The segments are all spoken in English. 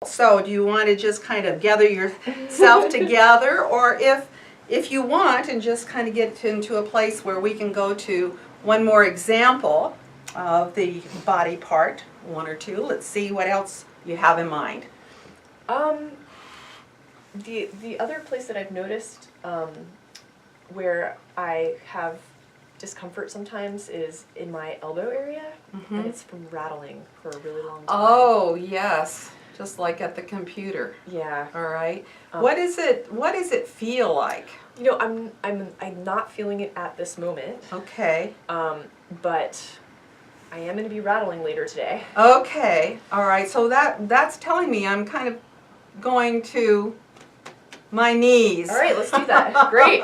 So do you want to just kind of gather yourself together, or if you want, and just kind of get into a place where we can go to one more example of the body part, one or two. Let's see what else you have in mind. The other place that I've noticed where I have discomfort sometimes is in my elbow area, and it's from rattling for a really long time. Oh, yes. Just like at the computer. Yeah. All right. What does it feel like? You know, I'm not feeling it at this moment. Okay. But I am going to be rattling later today. Okay. All right. So that's telling me I'm kind of going to my knees. All right, let's do that. Great.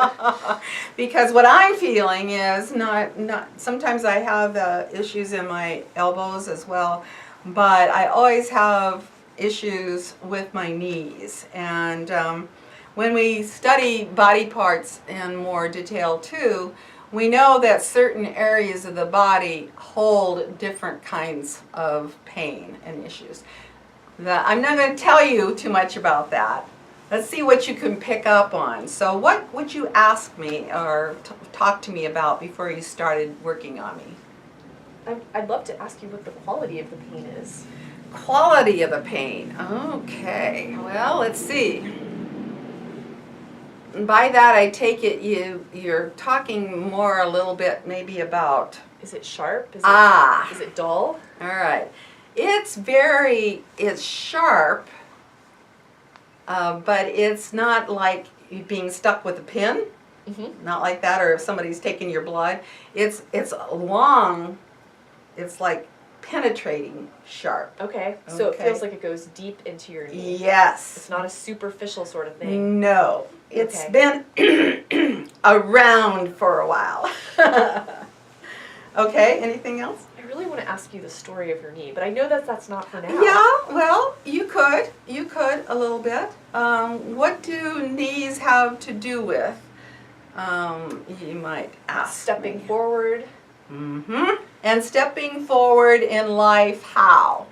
Because what I'm feeling is not sometimes I have issues in my elbows as well, but I always have issues with my knees. And when we study body parts in more detail too, we know that certain areas of the body hold different kinds of pain and issues. I'm not going to tell you too much about that. Let's see what you can pick up on. So what would you ask me or talk to me about before you started working on me? I'd love to ask you what the quality of the pain is. Quality of the pain. Okay. Well, let's see. By that I take it you're talking more a little bit maybe about... Is it sharp? Is it dull? All right. It's sharp. But it's not like you being stuck with a pin, not like that, or if somebody's taking your blood. It's long, it's like penetrating sharp. Okay, so it feels like it goes deep into your knee. Yes. It's not a superficial sort of thing. No, it's been around for a while. Okay, anything else? I really want to ask you the story of your knee, but I know that's not for now. Yeah, well, you could a little bit. What do knees have to do with? You might ask. Stepping forward. And stepping forward in life, how?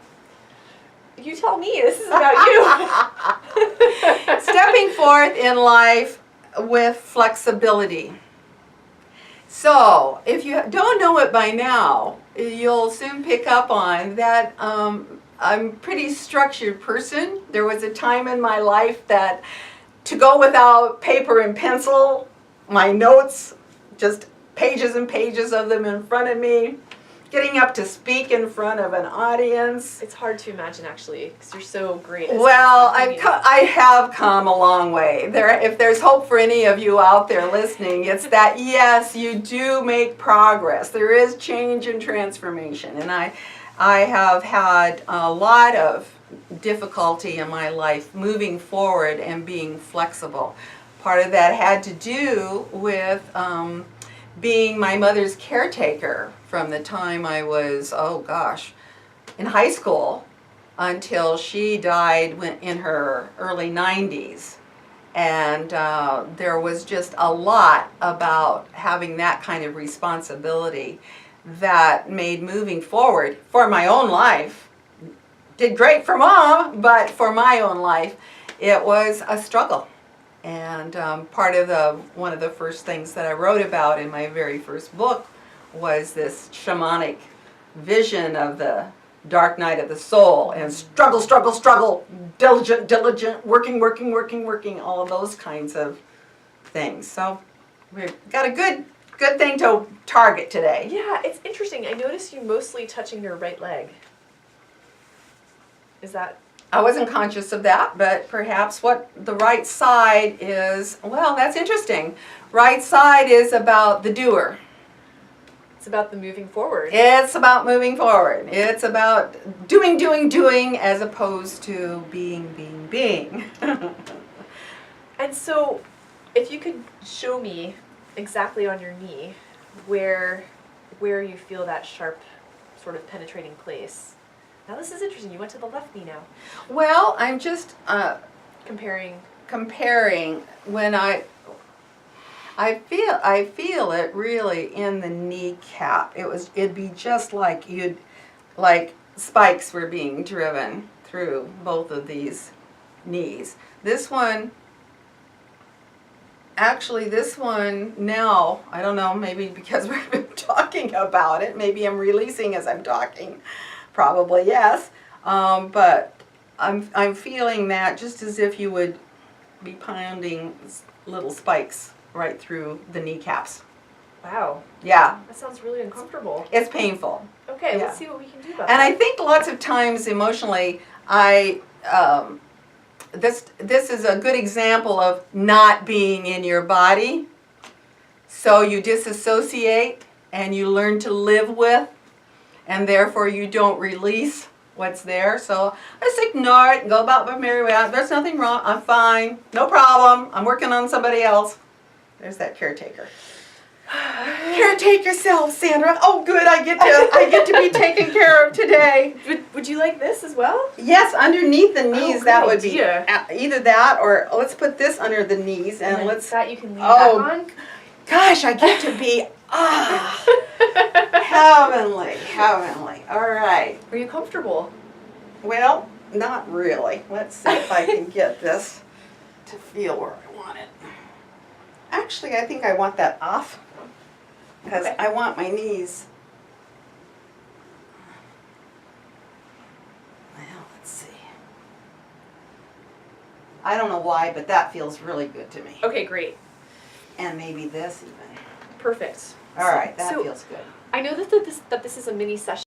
You tell me. This is about you. Stepping forth in life with flexibility. So, if you don't know it by now, you'll soon pick up on that I'm a pretty structured person. There was a time in my life that to go without paper and pencil, my notes, just pages and pages of them in front of me, getting up to speak in front of an audience. It's hard to imagine, actually, because you're so great. Well, I have come a long way. If there's hope for any of you out there listening, it's that, yes, you do make progress. There is change and transformation. And I have had a lot of difficulty in my life moving forward and being flexible. Part of that had to do with being my mother's caretaker from the time I was, in high school until she died in her early 90s. And there was just a lot about having that kind of responsibility that made moving forward for my own life. Did great for Mom, but for my own life, it was a struggle. And one of the first things that I wrote about in my very first book was this shamanic vision of the dark night of the soul, and struggle, struggle, struggle, diligent, diligent, working, working, working, working, all of those kinds of things. So we've got a good thing to target today. Yeah, it's interesting. I noticed you mostly touching your right leg. Is that... I wasn't conscious of that, but perhaps what the right side is, well, that's interesting. Right side is about the doer. It's about the moving forward. It's about moving forward. It's about doing, doing, doing, as opposed to being, being, being. And so, if you could show me exactly on your knee where you feel that sharp, sort of penetrating place. Now this is interesting. You went to the left knee now. Well, I'm just comparing when I feel it really in the kneecap. It'd be just like spikes were being driven through both of these knees. This one, actually this one now, I don't know, maybe because we've been talking about it, maybe I'm releasing as I'm talking, probably yes, but I'm feeling that just as if you would be pounding little spikes right through the kneecaps. Wow. Yeah. That sounds really uncomfortable. It's painful. Okay, Yeah. let's see what we can do about And that. I think lots of times emotionally, this is a good example of not being in your body. So you disassociate and you learn to live with, and therefore you don't release what's there. So I just ignore it and go about my merry way. There's nothing wrong. I'm fine. No problem. I'm working on somebody else. There's that caretaker. Caretake yourself, Sandra. Oh, good. I get to be taken care of today. Would you like this as well? Yes, underneath the knees. good That would idea. be either that or let's put this under the knees and then let's. that you can lean Oh. back on. Gosh, I get to be heavenly, heavenly. All right. Are you comfortable? Well, not really. Let's see if I can get this to feel where I want it. Actually, I think I want that off because Okay. I want my knees. Well, let's see. I don't know why, but that feels really good to me. Okay, great. And maybe this even. Perfect. All right, that So- feels good. I know that this is a mini session.